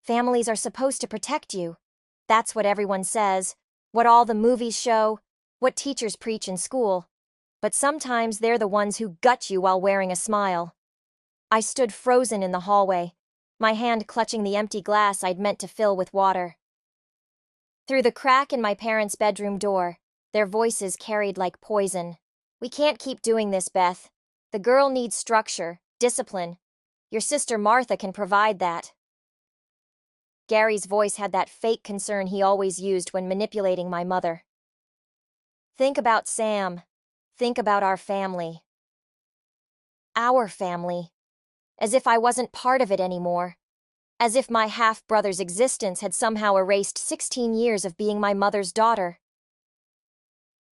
Families are supposed to protect you. That's what everyone says, what all the movies show, what teachers preach in school. But sometimes they're the ones who gut you while wearing a smile. I stood frozen in the hallway, my hand clutching the empty glass I'd meant to fill with water. Through the crack in my parents' bedroom door, their voices carried like poison. "We can't keep doing this, Beth. The girl needs structure, discipline. Your sister Martha can provide that." Gary's voice had that fake concern he always used when manipulating my mother. "Think about Sam. Think about our family." Our family. As if I wasn't part of it anymore. As if my half-brother's existence had somehow erased 16 years of being my mother's daughter.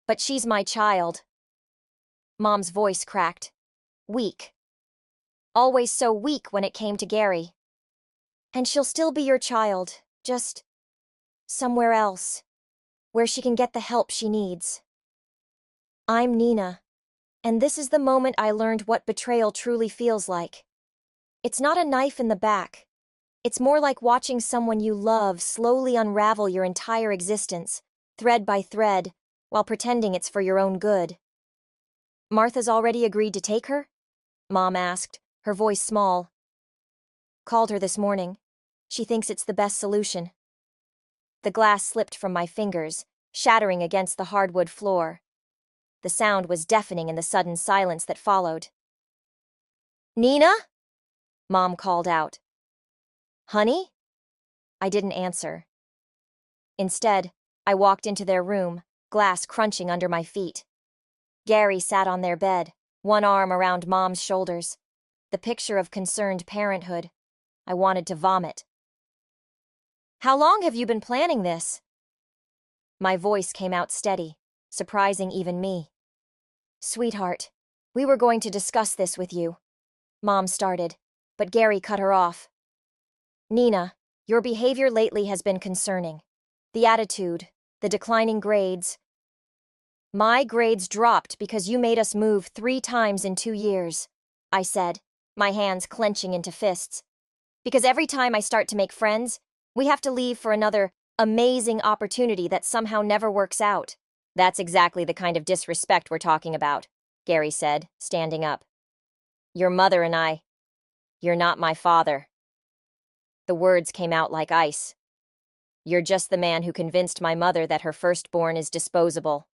"But she's my child." Mom's voice cracked. Weak. Always so weak when it came to Gary. "And she'll still be your child, just somewhere else, where she can get the help she needs." I'm Nina, and this is the moment I learned what betrayal truly feels like. It's not a knife in the back. It's more like watching someone you love slowly unravel your entire existence, thread by thread, while pretending it's for your own good. "Martha's already agreed to take her?" Mom asked, her voice small. "Called her this morning. She thinks it's the best solution." The glass slipped from my fingers, shattering against the hardwood floor. The sound was deafening in the sudden silence that followed. "Nina?" Mom called out. "Honey?" I didn't answer. Instead, I walked into their room, glass crunching under my feet. Gary sat on their bed, one arm around Mom's shoulders. The picture of concerned parenthood. I wanted to vomit. "How long have you been planning this?" My voice came out steady, surprising even me. "Sweetheart, we were going to discuss this with you." Mom started, but Gary cut her off. "Nina, your behavior lately has been concerning. The attitude, the declining grades." "My grades dropped because you made us move 3 times in 2 years," I said, my hands clenching into fists. "Because every time I start to make friends, we have to leave for another amazing opportunity that somehow never works out." "That's exactly the kind of disrespect we're talking about," Gary said, standing up. "Your mother and I. You're not my father." The words came out like ice. "You're just the man who convinced my mother that her firstborn is disposable."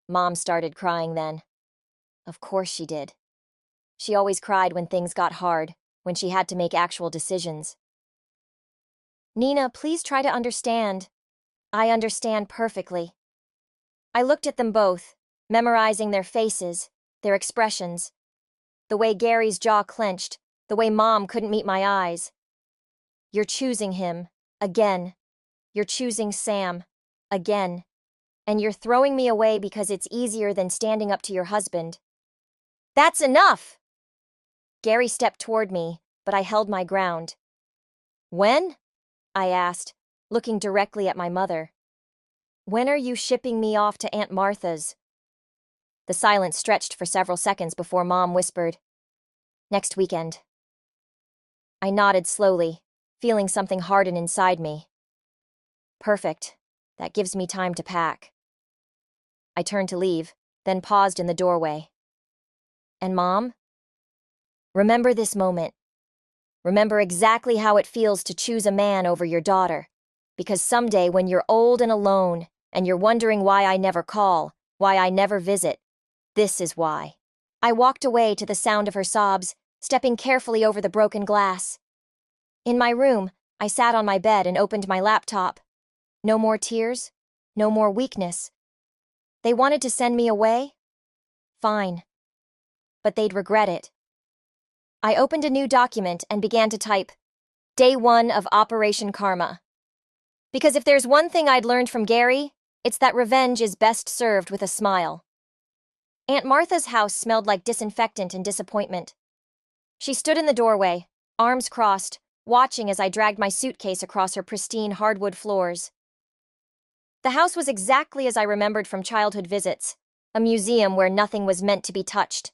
Mom started crying then. Of course she did. She always cried when things got hard, when she had to make actual decisions. "Nina, please try to understand." "I understand perfectly." I looked at them both, memorizing their faces, their expressions. The way Gary's jaw clenched, the way Mom couldn't meet my eyes. "You're choosing him, again. You're choosing Sam, again. And you're throwing me away because it's easier than standing up to your husband." "That's enough!" Gary stepped toward me, but I held my ground. "When?" I asked, looking directly at my mother. "When are you shipping me off to Aunt Martha's?" The silence stretched for several seconds before Mom whispered, "Next weekend." I nodded slowly, feeling something harden inside me. Perfect. That gives me time to pack. I turned to leave, then paused in the doorway. "And Mom? Remember this moment. Remember exactly how it feels to choose a man over your daughter. Because someday when you're old and alone, and you're wondering why I never call, why I never visit, this is why." I walked away to the sound of her sobs, stepping carefully over the broken glass. In my room, I sat on my bed and opened my laptop. No more tears, no more weakness. They wanted to send me away? Fine. But they'd regret it. I opened a new document and began to type, "Day 1 of Operation Karma." Because if there's one thing I'd learned from Gary, it's that revenge is best served with a smile. Aunt Martha's house smelled like disinfectant and disappointment. She stood in the doorway, arms crossed, watching as I dragged my suitcase across her pristine hardwood floors. The house was exactly as I remembered from childhood visits, a museum where nothing was meant to be touched.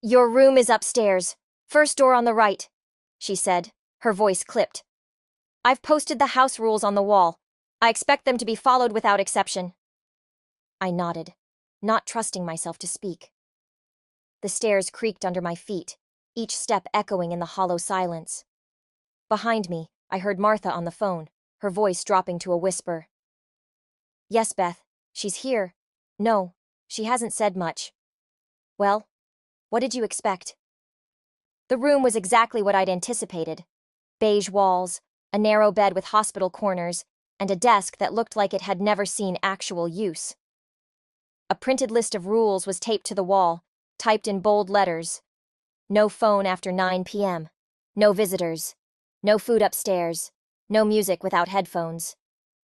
"Your room is upstairs, first door on the right," she said, Her voice clipped. I've posted the house rules on the wall. I expect them to be followed without exception. I nodded, not trusting myself to speak. The stairs creaked under my feet, each step echoing in the hollow silence. Behind me, I heard Martha on the phone, her voice dropping to a whisper. Yes, Beth, she's here. No, she hasn't said much. Well, what did you expect? The room was exactly what I'd anticipated. Beige walls, a narrow bed with hospital corners, and a desk that looked like it had never seen actual use. A printed list of rules was taped to the wall, typed in bold letters. No phone after 9 p.m. No visitors. No food upstairs. No music without headphones.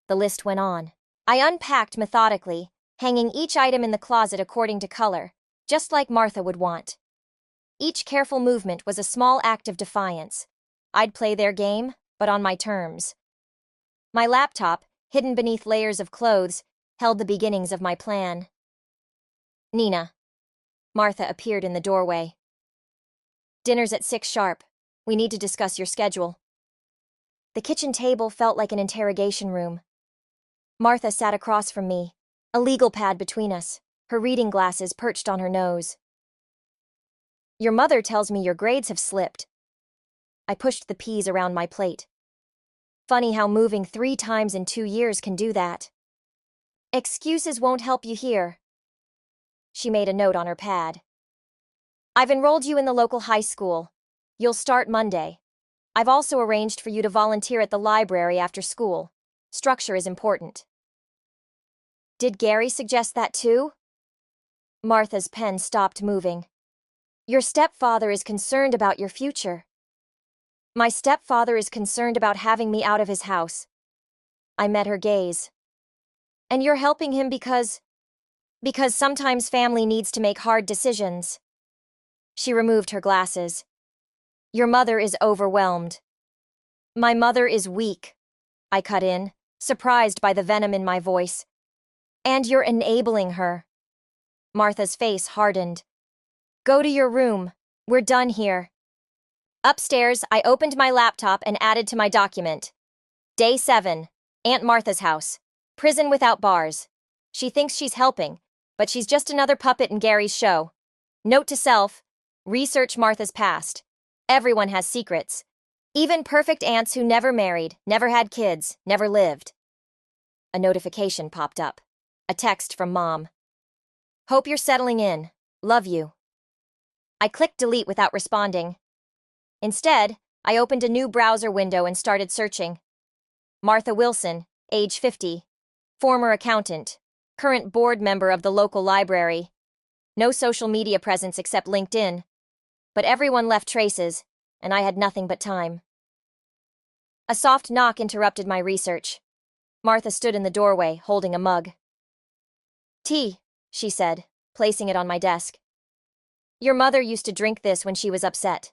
The list went on. I unpacked methodically, hanging each item in the closet according to color, just like Martha would want. Each careful movement was a small act of defiance. I'd play their game, but on my terms. My laptop, hidden beneath layers of clothes, held the beginnings of my plan. Nina. Martha appeared in the doorway. Dinner's at 6 sharp. We need to discuss your schedule. The kitchen table felt like an interrogation room. Martha sat across from me, a legal pad between us, her reading glasses perched on her nose. Your mother tells me your grades have slipped. I pushed the peas around my plate. Funny how moving 3 times in 2 years can do that. Excuses won't help you here. She made a note on her pad. I've enrolled you in the local high school. You'll start Monday. I've also arranged for you to volunteer at the library after school. Structure is important. Did Gary suggest that too? Martha's pen stopped moving. Your stepfather is concerned about your future. My stepfather is concerned about having me out of his house. I met her gaze. And you're helping him because sometimes family needs to make hard decisions. She removed her glasses. Your mother is overwhelmed. My mother is weak, I cut in, surprised by the venom in my voice. And you're enabling her. Martha's face hardened. Go to your room. We're done here. Upstairs, I opened my laptop and added to my document. Day 7. Aunt Martha's house. Prison without bars. She thinks she's helping, but she's just another puppet in Gary's show. Note to self, research Martha's past. Everyone has secrets. Even perfect aunts who never married, never had kids, never lived. A notification popped up. A text from Mom. Hope you're settling in. Love you. I clicked delete without responding. Instead, I opened a new browser window and started searching. Martha Wilson, age 50. Former accountant. Current board member of the local library. No social media presence except LinkedIn. But everyone left traces, and I had nothing but time. A soft knock interrupted my research. Martha stood in the doorway, holding a mug. Tea, she said, placing it on my desk. Your mother used to drink this when she was upset.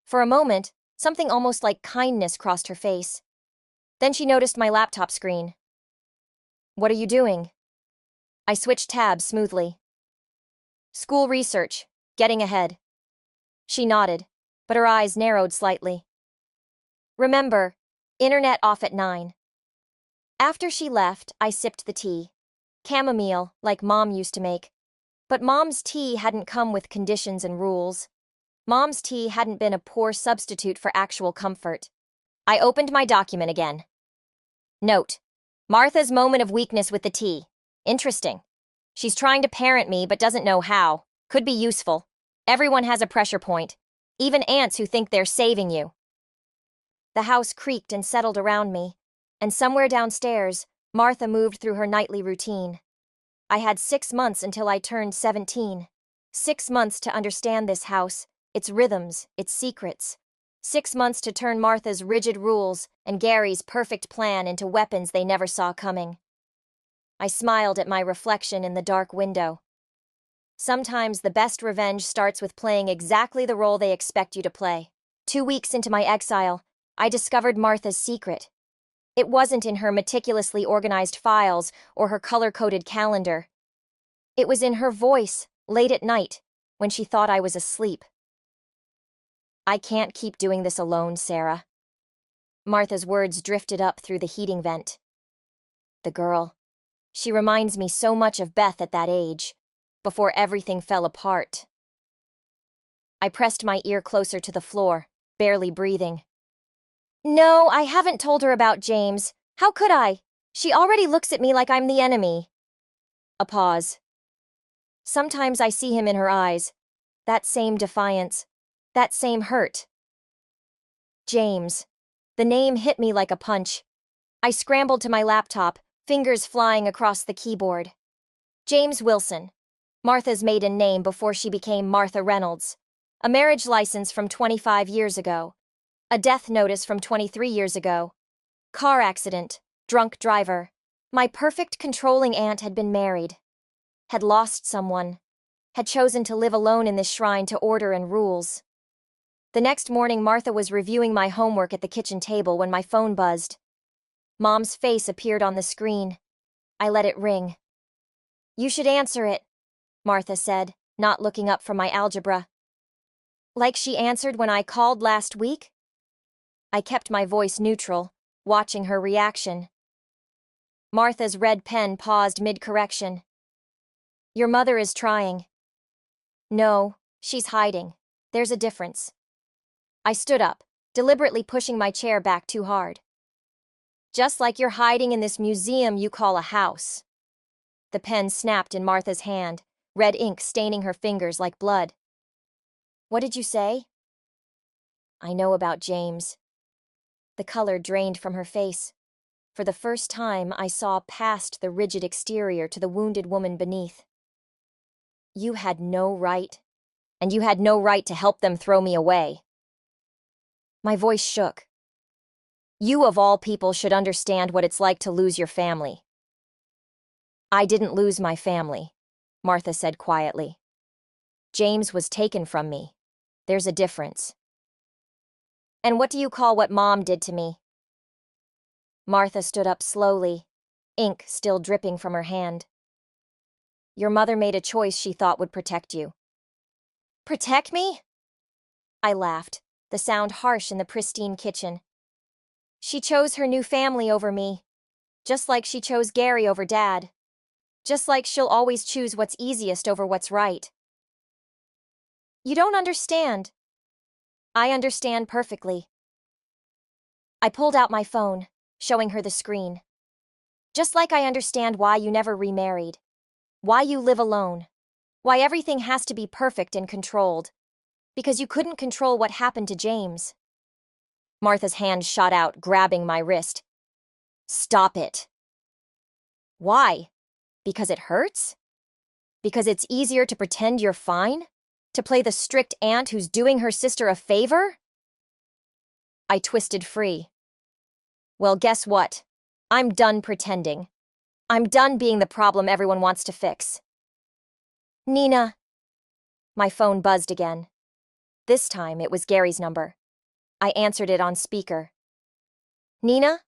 For a moment, something almost like kindness crossed her face. Then she noticed my laptop screen. What are you doing? I switched tabs smoothly. School research, getting ahead. She nodded, but her eyes narrowed slightly. Remember, internet off at 9. After she left, I sipped the tea. Chamomile, like Mom used to make. But Mom's tea hadn't come with conditions and rules. Mom's tea hadn't been a poor substitute for actual comfort. I opened my document again. Note: Martha's moment of weakness with the tea. Interesting. She's trying to parent me but doesn't know how. Could be useful. Everyone has a pressure point. Even aunts who think they're saving you. The house creaked and settled around me, and somewhere downstairs, Martha moved through her nightly routine. I had 6 months until I turned 17. 6 months to understand this house, its rhythms, its secrets. 6 months to turn Martha's rigid rules and Gary's perfect plan into weapons they never saw coming. I smiled at my reflection in the dark window. Sometimes the best revenge starts with playing exactly the role they expect you to play. 2 weeks into my exile, I discovered Martha's secret. It wasn't in her meticulously organized files or her color-coded calendar. It was in her voice, late at night, when she thought I was asleep. I can't keep doing this alone, Sarah. Martha's words drifted up through the heating vent. The girl. She reminds me so much of Beth at that age, before everything fell apart. I pressed my ear closer to the floor, barely breathing. No, I haven't told her about James. How could I? She already looks at me like I'm the enemy. A pause. Sometimes I see him in her eyes. That same defiance. That same hurt. James. The name hit me like a punch. I scrambled to my laptop, fingers flying across the keyboard. James Wilson. Martha's maiden name before she became Martha Reynolds. A marriage license from 25 years ago. A death notice from 23 years ago. Car accident. Drunk driver. My perfect controlling aunt had been married. Had lost someone. Had chosen to live alone in this shrine to order and rules. The next morning, Martha was reviewing my homework at the kitchen table when my phone buzzed. Mom's face appeared on the screen. I let it ring. You should answer it, Martha said, not looking up from my algebra. Like she answered when I called last week? I kept my voice neutral, watching her reaction. Martha's red pen paused mid-correction. Your mother is trying. No, she's hiding. There's a difference. I stood up, deliberately pushing my chair back too hard. Just like you're hiding in this museum you call a house. The pen snapped in Martha's hand, red ink staining her fingers like blood. What did you say? I know about James. The color drained from her face. For the first time, I saw past the rigid exterior to the wounded woman beneath. You had no right, and you had no right to help them throw me away. My voice shook. You of all people should understand what it's like to lose your family. I didn't lose my family, Martha said quietly. James was taken from me. There's a difference. And what do you call what Mom did to me? Martha stood up slowly, ink still dripping from her hand. Your mother made a choice she thought would protect you. Protect me? I laughed, the sound harsh in the pristine kitchen. She chose her new family over me, just like she chose Gary over Dad. Just like she'll always choose what's easiest over what's right. You don't understand. I understand perfectly. I pulled out my phone, showing her the screen. Just like I understand why you never remarried. Why you live alone. Why everything has to be perfect and controlled. Because you couldn't control what happened to James. Martha's hand shot out, grabbing my wrist. Stop it. Why? Because it hurts? Because it's easier to pretend you're fine? To play the strict aunt who's doing her sister a favor? I twisted free. Well, guess what? I'm done pretending. I'm done being the problem everyone wants to fix. Nina. My phone buzzed again. This time it was Gary's number. I answered it on speaker. Nina,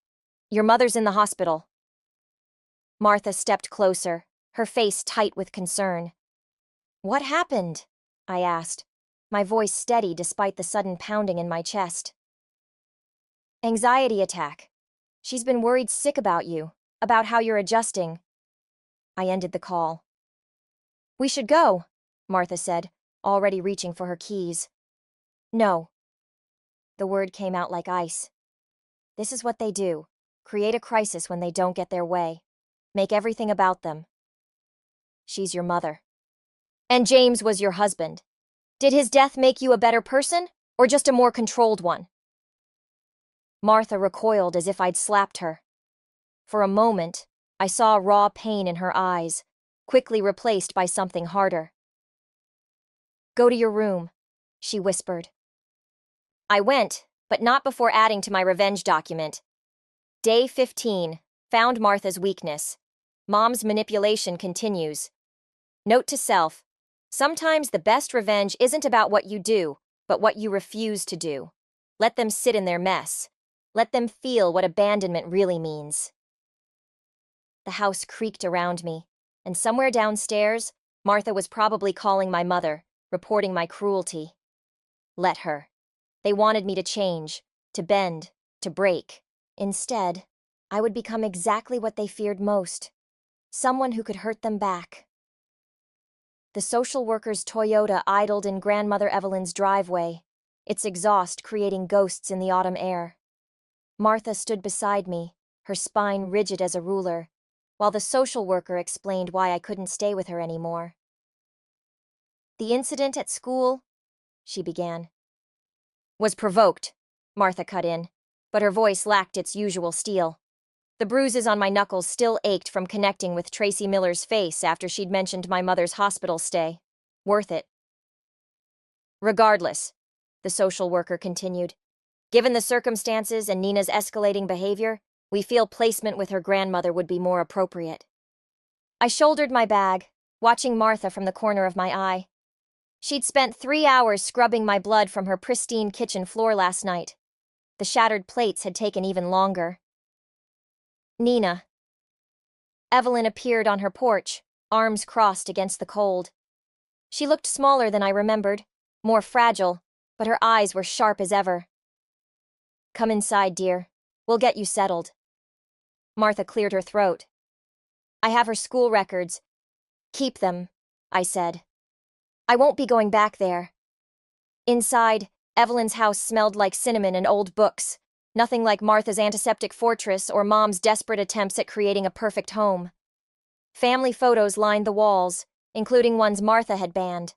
your mother's in the hospital. Martha stepped closer, her face tight with concern. What happened? I asked, my voice steady despite the sudden pounding in my chest. Anxiety attack. She's been worried sick about you, about how you're adjusting. I ended the call. We should go, Martha said, already reaching for her keys. No. The word came out like ice. This is what they do. Create a crisis when they don't get their way. Make everything about them. She's your mother. And James was your husband. Did his death make you a better person, or just a more controlled one? Martha recoiled as if I'd slapped her. For a moment, I saw raw pain in her eyes, quickly replaced by something harder. Go to your room, she whispered. I went, but not before adding to my revenge document. Day 15, found Martha's weakness. Mom's manipulation continues. Note to self, sometimes the best revenge isn't about what you do, but what you refuse to do. Let them sit in their mess. Let them feel what abandonment really means. The house creaked around me, and somewhere downstairs, Martha was probably calling my mother, reporting my cruelty. Let her. They wanted me to change, to bend, to break. Instead, I would become exactly what they feared most, someone who could hurt them back. The social worker's Toyota idled in Grandmother Evelyn's driveway, its exhaust creating ghosts in the autumn air. Martha stood beside me, her spine rigid as a ruler, while the social worker explained why I couldn't stay with her anymore. "The incident at school," she began. "Was provoked," Martha cut in, but her voice lacked its usual steel. The bruises on my knuckles still ached from connecting with Tracy Miller's face after she'd mentioned my mother's hospital stay. Worth it. "Regardless," the social worker continued, "given the circumstances and Nina's escalating behavior, we feel placement with her grandmother would be more appropriate." I shouldered my bag, watching Martha from the corner of my eye. She'd spent 3 hours scrubbing my blood from her pristine kitchen floor last night. The shattered plates had taken even longer. "Nina." Evelyn appeared on her porch, arms crossed against the cold. She looked smaller than I remembered, more fragile, but her eyes were sharp as ever. "Come inside, dear. We'll get you settled." Martha cleared her throat. "I have her school records. Keep them," I said. "I won't be going back there." Inside, Evelyn's house smelled like cinnamon and old books, nothing like Martha's antiseptic fortress or Mom's desperate attempts at creating a perfect home. Family photos lined the walls, including ones Martha had banned.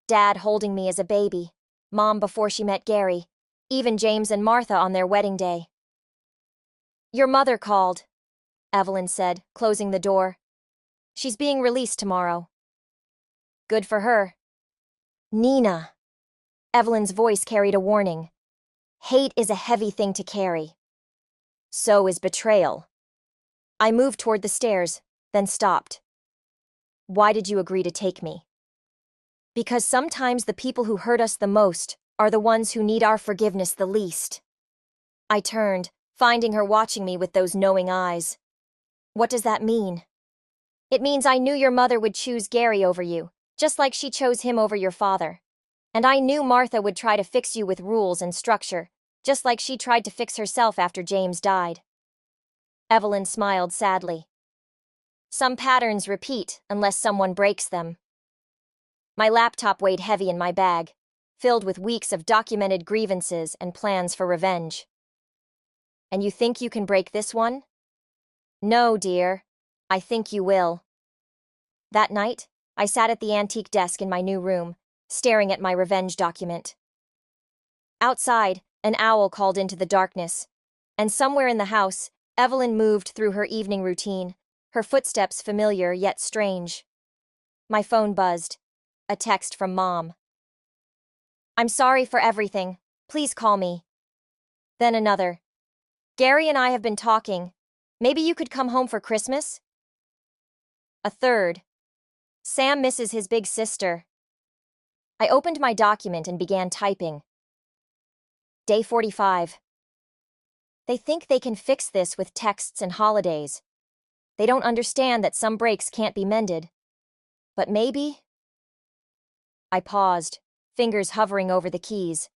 Dad holding me as a baby, Mom before she met Gary, even James and Martha on their wedding day. "Your mother called," Evelyn said, closing the door. "She's being released tomorrow." "Good for her." "Nina." Evelyn's voice carried a warning. "Hate is a heavy thing to carry. So is betrayal." I moved toward the stairs, then stopped. "Why did you agree to take me?" "Because sometimes the people who hurt us the most are the ones who need our forgiveness the least." I turned, finding her watching me with those knowing eyes. "What does that mean?" "It means I knew your mother would choose Gary over you, just like she chose him over your father. And I knew Martha would try to fix you with rules and structure, just like she tried to fix herself after James died." Evelyn smiled sadly. "Some patterns repeat unless someone breaks them." My laptop weighed heavy in my bag, filled with weeks of documented grievances and plans for revenge. "And you think you can break this one?" "No, dear. I think you will." That night, I sat at the antique desk in my new room, staring at my revenge document. Outside, an owl called into the darkness, and somewhere in the house, Evelyn moved through her evening routine, her footsteps familiar yet strange. My phone buzzed. A text from Mom. "I'm sorry for everything. Please call me." Then another. "Gary and I have been talking. Maybe you could come home for Christmas?" A third. "Sam misses his big sister." I opened my document and began typing. Day 45. They think they can fix this with texts and holidays. They don't understand that some breaks can't be mended. But maybe... I paused, fingers hovering over the keys.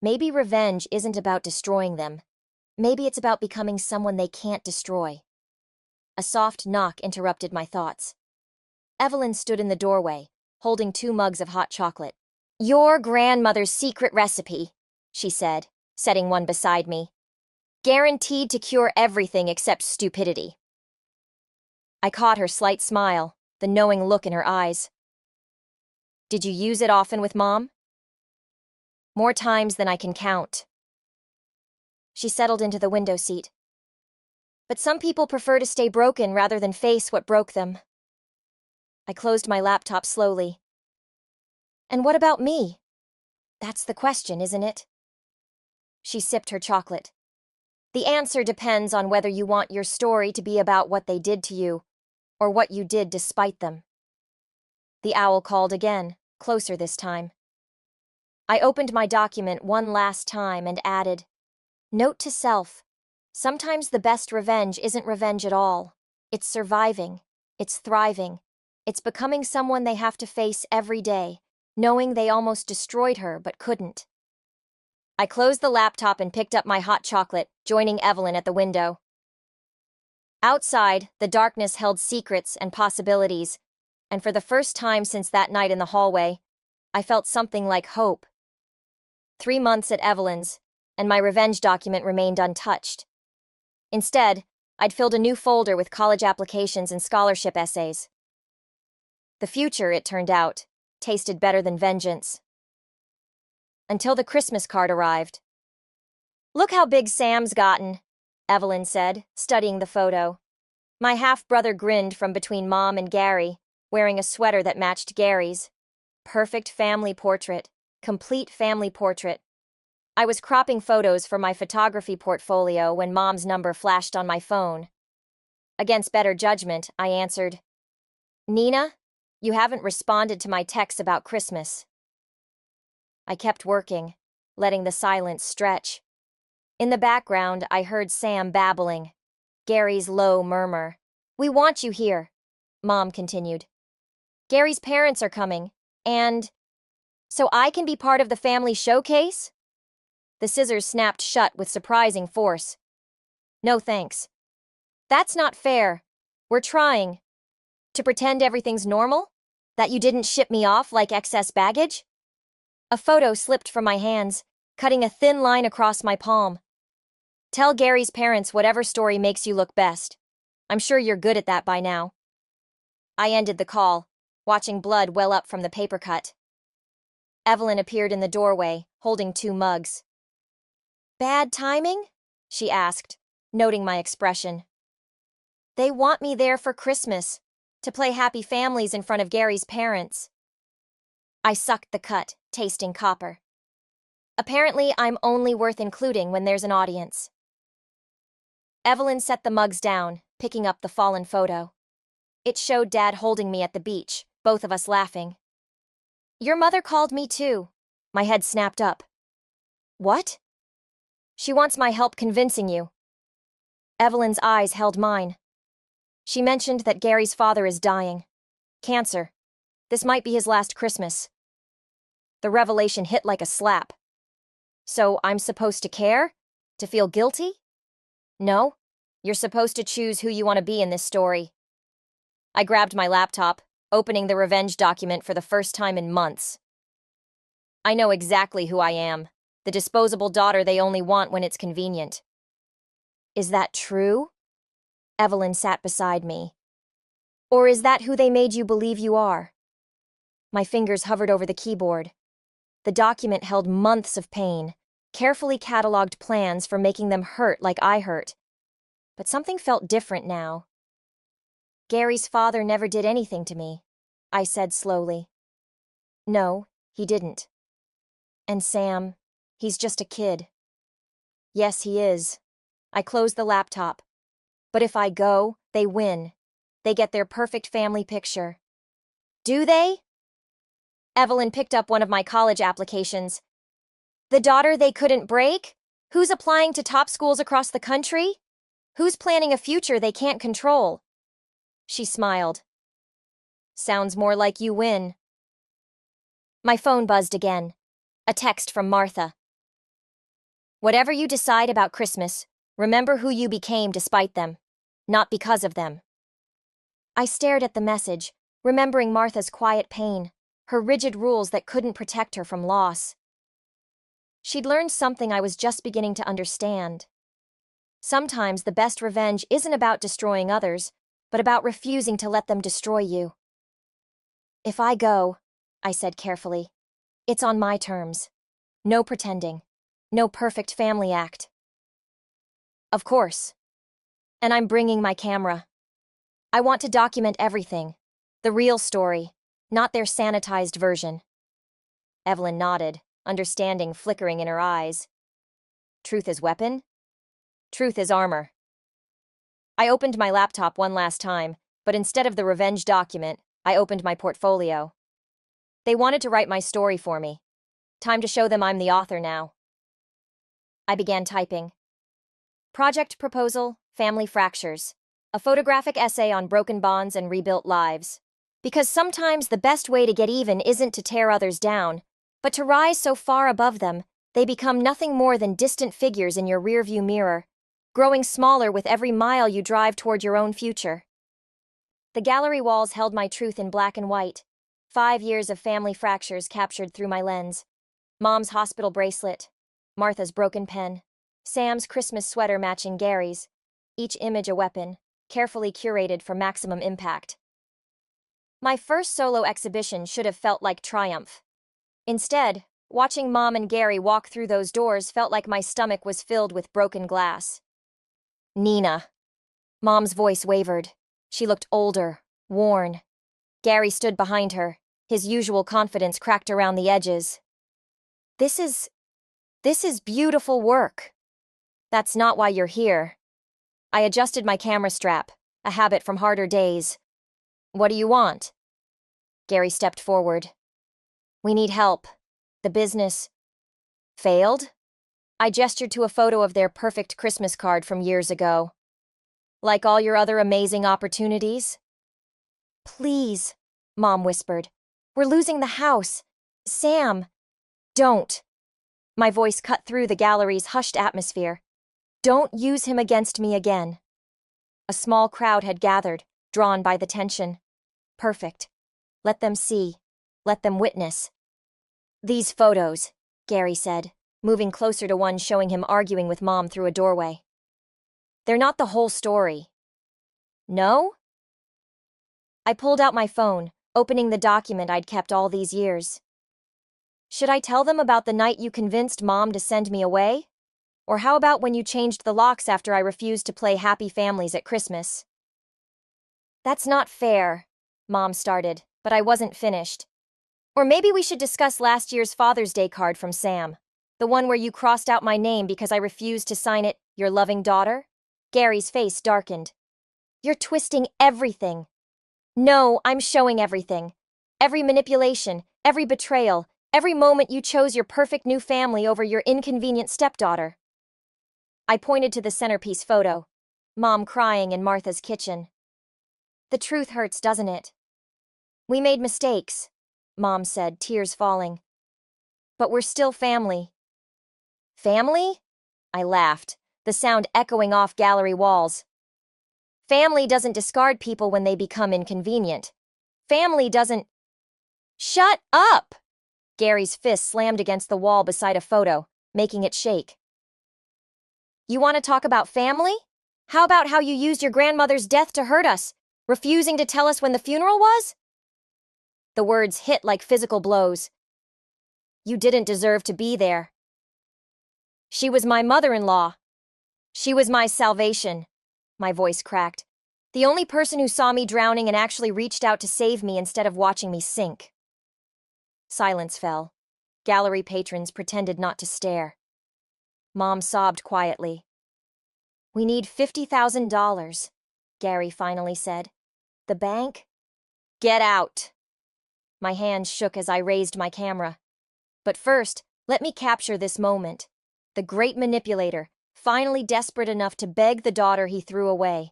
Maybe revenge isn't about destroying them. Maybe it's about becoming someone they can't destroy. A soft knock interrupted my thoughts. Evelyn stood in the doorway, holding 2 mugs of hot chocolate. "Your grandmother's secret recipe," she said, setting one beside me. "Guaranteed to cure everything except stupidity." I caught her slight smile, the knowing look in her eyes. "Did you use it often with Mom?" "More times than I can count." She settled into the window seat. "But some people prefer to stay broken rather than face what broke them." I closed my laptop slowly. "And what about me? That's the question, isn't it?" She sipped her chocolate. "The answer depends on whether you want your story to be about what they did to you, or what you did despite them." The owl called again, closer this time. I opened my document one last time and added, "Note to self, sometimes the best revenge isn't revenge at all. It's surviving. It's thriving. It's becoming someone they have to face every day, knowing they almost destroyed her but couldn't." I closed the laptop and picked up my hot chocolate, joining Evelyn at the window. Outside, the darkness held secrets and possibilities, and for the first time since that night in the hallway, I felt something like hope. 3 months at Evelyn's, and my revenge document remained untouched. Instead, I'd filled a new folder with college applications and scholarship essays. The future, it turned out, tasted better than vengeance. Until the Christmas card arrived. "Look how big Sam's gotten," Evelyn said, studying the photo. My half-brother grinned from between Mom and Gary, wearing a sweater that matched Gary's. Perfect family portrait. Complete family portrait. I was cropping photos for my photography portfolio when Mom's number flashed on my phone. Against better judgment, I answered, "Nina, you haven't responded to my texts about Christmas." I kept working, letting the silence stretch. In the background, I heard Sam babbling. Gary's low murmur. "We want you here," Mom continued. "Gary's parents are coming, and so I can be part of the family showcase?" The scissors snapped shut with surprising force. "No thanks. That's not fair. We're trying. To pretend everything's normal? That you didn't ship me off like excess baggage?" A photo slipped from my hands, cutting a thin line across my palm. "Tell Gary's parents whatever story makes you look best. I'm sure you're good at that by now." I ended the call, watching blood well up from the paper cut. Evelyn appeared in the doorway, holding 2 mugs. "Bad timing?" she asked, noting my expression. "They want me there for Christmas, to play happy families in front of Gary's parents." I sucked the cut, tasting copper. Apparently, I'm only worth including when there's an audience. Evelyn set the mugs down, picking up the fallen photo. It showed Dad holding me at the beach, both of us laughing. "Your mother called me too." My head snapped up. "What?" "She wants my help convincing you." Evelyn's eyes held mine. "She mentioned that Gary's father is dying. Cancer. This might be his last Christmas." The revelation hit like a slap. "So I'm supposed to care? To feel guilty?" "No. You're supposed to choose who you want to be in this story." I grabbed my laptop, opening the revenge document for the first time in months. I know exactly who I am, the disposable daughter they only want when it's convenient. "Is that true?" Evelyn sat beside me. "Or is that who they made you believe you are?" My fingers hovered over the keyboard. The document held months of pain, carefully cataloged plans for making them hurt like I hurt. But something felt different now. "Gary's father never did anything to me," I said slowly. "No, he didn't. And Sam, he's just a kid." "Yes, he is." I closed the laptop. "But if I go, they win. They get their perfect family picture." "Do they?" Evelyn picked up one of my college applications. "The daughter they couldn't break? Who's applying to top schools across the country? Who's planning a future they can't control?" She smiled. "Sounds more like you win." My phone buzzed again. A text from Martha. "Whatever you decide about Christmas, remember who you became despite them, not because of them." I stared at the message, remembering Martha's quiet pain, her rigid rules that couldn't protect her from loss. She'd learned something I was just beginning to understand. Sometimes the best revenge isn't about destroying others, but about refusing to let them destroy you. "If I go," I said carefully, "it's on my terms. No pretending. No perfect family act." "Of course. And I'm bringing my camera. I want to document everything. The real story, not their sanitized version." Evelyn nodded, understanding flickering in her eyes. "Truth is weapon? Truth is armor." I opened my laptop one last time, but instead of the revenge document, I opened my portfolio. They wanted to write my story for me. Time to show them I'm the author now. I began typing. Project proposal, family fractures. A photographic essay on broken bonds and rebuilt lives. Because sometimes the best way to get even isn't to tear others down, but to rise so far above them They become nothing more than distant figures in your rearview mirror, growing smaller with every mile you drive toward your own future. The gallery walls held my truth in black and white. 5 years of family fractures captured through my lens. Mom's hospital bracelet, Martha's broken pen, Sam's Christmas sweater matching Gary's, each image a weapon, carefully curated for maximum impact. My first solo exhibition should have felt like triumph. Instead, watching Mom and Gary walk through those doors felt like my stomach was filled with broken glass. Nina. Mom's voice wavered. She looked older, worn. Gary stood behind her, his usual confidence cracked around the edges. This is beautiful work. That's not why you're here. I adjusted my camera strap, a habit from harder days. What do you want? Gary stepped forward. We need help. The business failed? I gestured to a photo of their perfect Christmas card from years ago. Like all your other amazing opportunities? Please, Mom whispered. We're losing the house. Sam, don't. My voice cut through the gallery's hushed atmosphere. Don't use him against me again. A small crowd had gathered, drawn by the tension. Perfect. Let them see. Let them witness. These photos, Gary said, moving closer to one showing him arguing with Mom through a doorway. They're not the whole story. No? I pulled out my phone, opening the document I'd kept all these years. Should I tell them about the night you convinced Mom to send me away? Or how about when you changed the locks after I refused to play Happy Families at Christmas? That's not fair, Mom started, but I wasn't finished. Or maybe we should discuss last year's Father's Day card from Sam, the one where you crossed out my name because I refused to sign it, your loving daughter? Gary's face darkened. You're twisting everything. No, I'm showing everything. Every manipulation, every betrayal, every moment you chose your perfect new family over your inconvenient stepdaughter. I pointed to the centerpiece photo, Mom crying in Martha's kitchen. The truth hurts, doesn't it? We made mistakes, Mom said, tears falling. But we're still family. Family? I laughed, the sound echoing off gallery walls. Family doesn't discard people when they become inconvenient. Family doesn't... Shut up! Gary's fist slammed against the wall beside a photo, making it shake. You want to talk about family? How about how you used your grandmother's death to hurt us, refusing to tell us when the funeral was? The words hit like physical blows. You didn't deserve to be there. She was my mother-in-law. She was my salvation. My voice cracked. The only person who saw me drowning and actually reached out to save me instead of watching me sink. Silence fell. Gallery patrons pretended not to stare. Mom sobbed quietly. We need $50,000, Gary finally said. The bank? Get out. My hands shook as I raised my camera. But first, let me capture this moment. The great manipulator, finally desperate enough to beg the daughter he threw away.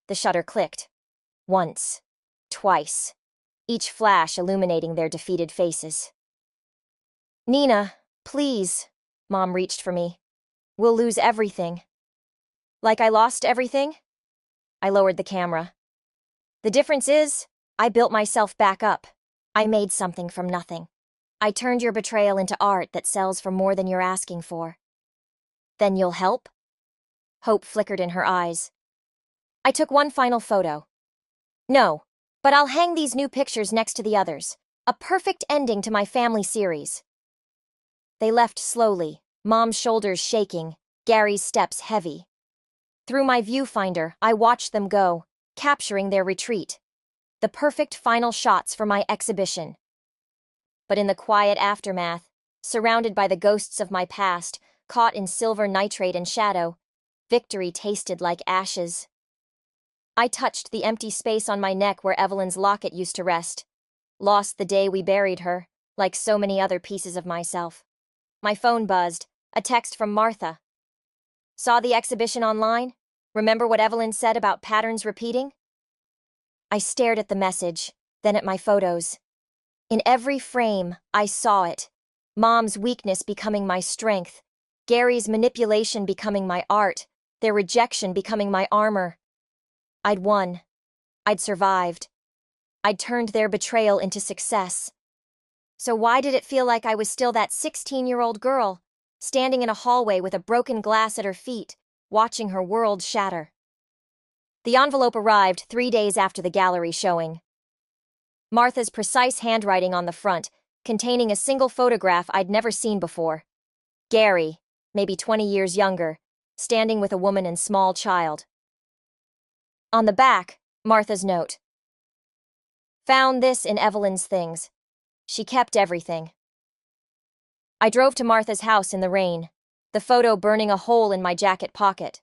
The shutter clicked. Once. Twice. Each flash illuminating their defeated faces. Nina, please. Mom reached for me. We'll lose everything. Like I lost everything? I lowered the camera. The difference is, I built myself back up. I made something from nothing. I turned your betrayal into art that sells for more than you're asking for. Then you'll help? Hope flickered in her eyes. I took one final photo. No, but I'll hang these new pictures next to the others. A perfect ending to my family series. They left slowly, Mom's shoulders shaking, Gary's steps heavy. Through my viewfinder, I watched them go, capturing their retreat. The perfect final shots for my exhibition. But in the quiet aftermath, surrounded by the ghosts of my past, caught in silver nitrate and shadow, victory tasted like ashes. I touched the empty space on my neck where Evelyn's locket used to rest. Lost the day we buried her, like so many other pieces of myself. My phone buzzed, a text from Martha. Saw the exhibition online? Remember what Evelyn said about patterns repeating? I stared at the message, then at my photos. In every frame, I saw it. Mom's weakness becoming my strength. Gary's manipulation becoming my art. Their rejection becoming my armor. I'd won. I'd survived. I'd turned their betrayal into success. So why did it feel like I was still that 16-year-old girl, standing in a hallway with a broken glass at her feet, watching her world shatter? The envelope arrived 3 days after the gallery showing. Martha's precise handwriting on the front, containing a single photograph I'd never seen before. Gary, maybe 20 years younger, standing with a woman and small child. On the back, Martha's note. Found this in Evelyn's things. She kept everything. I drove to Martha's house in the rain, the photo burning a hole in my jacket pocket.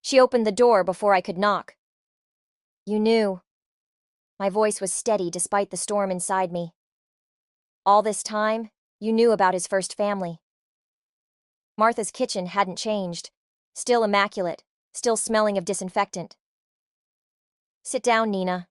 She opened the door before I could knock. You knew. My voice was steady despite the storm inside me. All this time, you knew about his first family. Martha's kitchen hadn't changed, still immaculate, still smelling of disinfectant. Sit down, Nina.